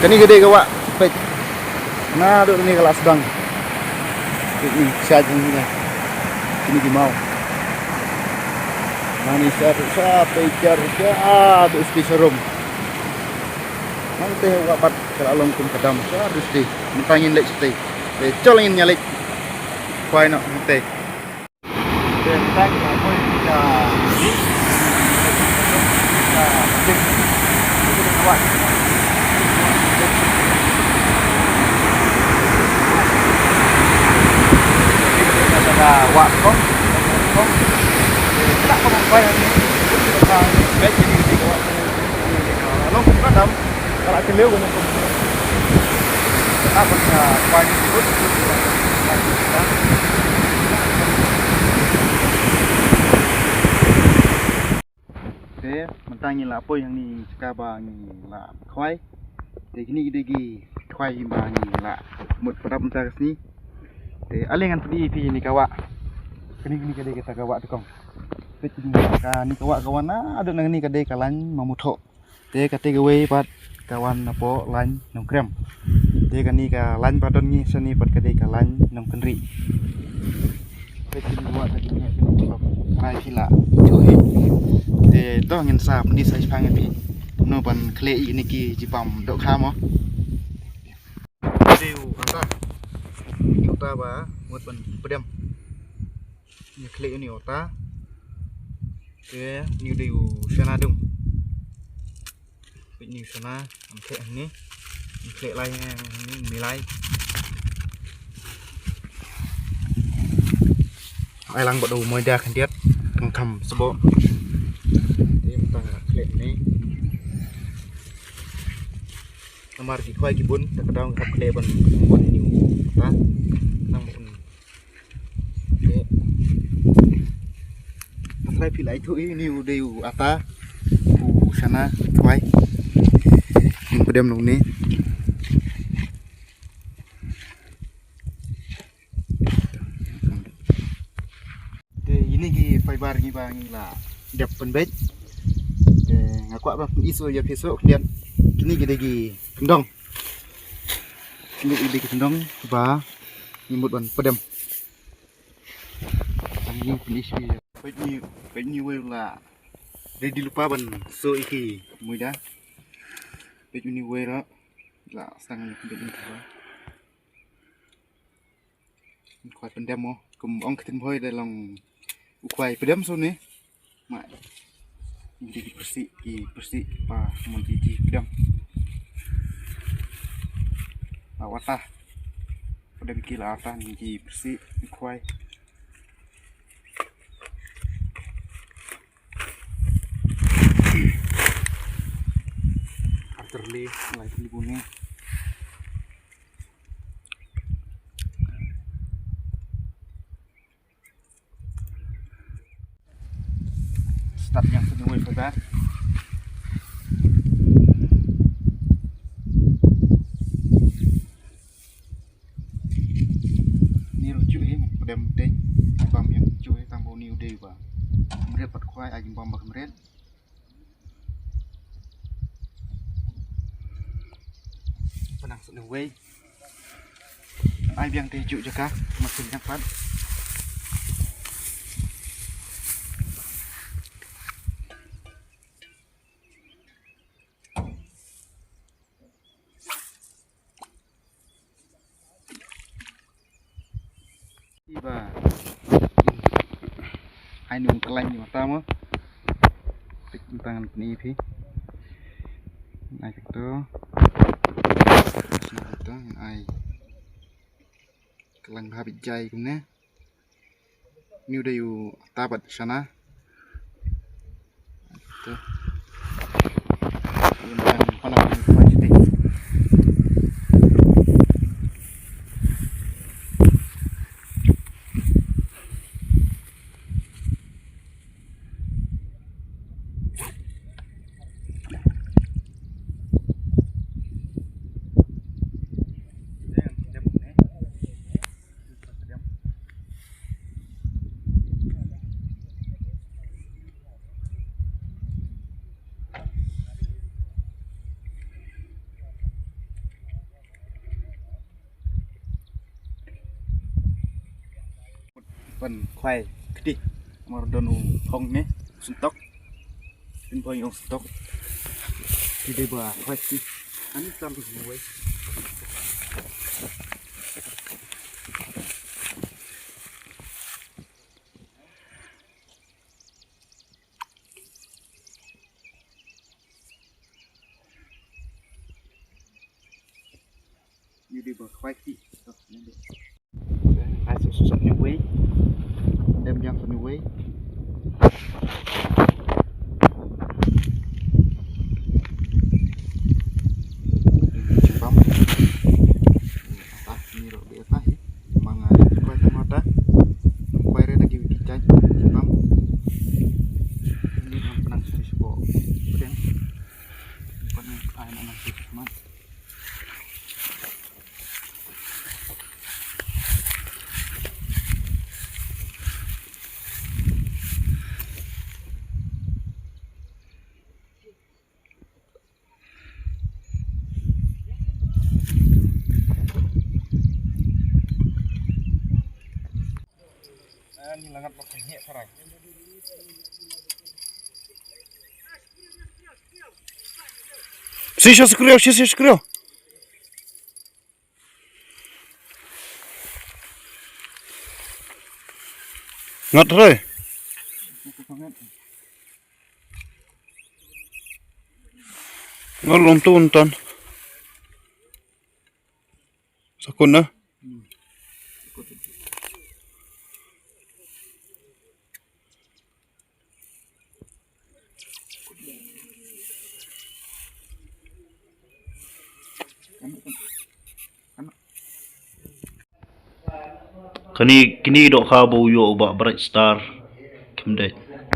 Kani gede ka wa. Pet. Na do ni kelas sedang. Ini siya niya. Ini di mau. Mani sa pejar ka do special room. Nanti wapat kalau kum kadam sa harus di mentangin lek stay. Be colongin nyalik. Kuai nak nanti. Dan tak apa kita ni. Kita buat. Ada wak kong, tidak kau mampai ni, baik jadi di wak. Kalau kau kadam, kalau keliru kau mampu. Apa dia kuai itu? Okey, mentangnya lah apa yang ni sekarang ni lah kuai. Degi kuai bang ni lah mut pada bentar sini. Alingan tadi pi ni kawak. Kini kadai kita kawak tu kong. Pet ni ka ni kawak kawan ada nang ni kadai kalan mamuthok. Te kate gawe pat kawan apo lan nong krem. Te kani ka lan padon ni seni pat kadai kalan nong kenri. Pet ni buat tadi ni rai pila. Johe. Te to ngin sap ni sai pang pi. No ban klei ni ki jipam dok kham mo. Deu anta. Ota ba một phần pedam như klik ini ota ke như điều sana dung như sana am klik ini klik lai ini milai ai lang bắt đầu mới ra khăn tiết thằng thầm sabo thì ta klik ini nomor di kuai kibun tak kadang klik ban ini ta Saya pilih itu ini udah apa? Sana kuai. Yang pedam ni. Ini ki fiber ni bang lah. Dap penbet. Ngaku apa isu ya besok lihat. Kini kita gi kendong. Kini ide kendong ba nyimut ban pedam. Ini isu ya. Baik ni way lah. Ready lupa ban so iki muda. Baik ni way lah. Lah sang ni pendek ni apa? Kuat pendam mo. Kum ong ketin boy dalam ukuai pendam so ni. Mak. Ini bersih pa mon di pendam. Awatah. Pendam kila atah ni bersih ukuai. Terli mulai dibuni start yang senuai fiber ni rujuk ni pedam teh bam yang rujuk tambah ni udah ba meret pat kuai ajim bam bak meret penang senuai ai biang teh juk jaka mesin yang pat tiba hai nung kelai ni mata mo tik tangan ni pi naik itu itu ai kelang habis jai kumne ni udah yu tabat sana itu yang panas ni pasti phần khoai đi mà đồn không nhé suntok bên phơi ông suntok thì đây bà khoai đi anh làm được gì như đi bà khoai đi ai sụt như quý đem giang sụt như quý ni ro di atas mga kuai mata kuai re lagi dicaj pam ini penang sisi po kemudian penang air anak sisi mat ini langat pakai hek sarai Сейчас скрыл, сейчас скрыл. Ngot rồi. Ngot luôn tuôn ton. Sakun na. Kini dok kabo yo ba bright star. Kemudian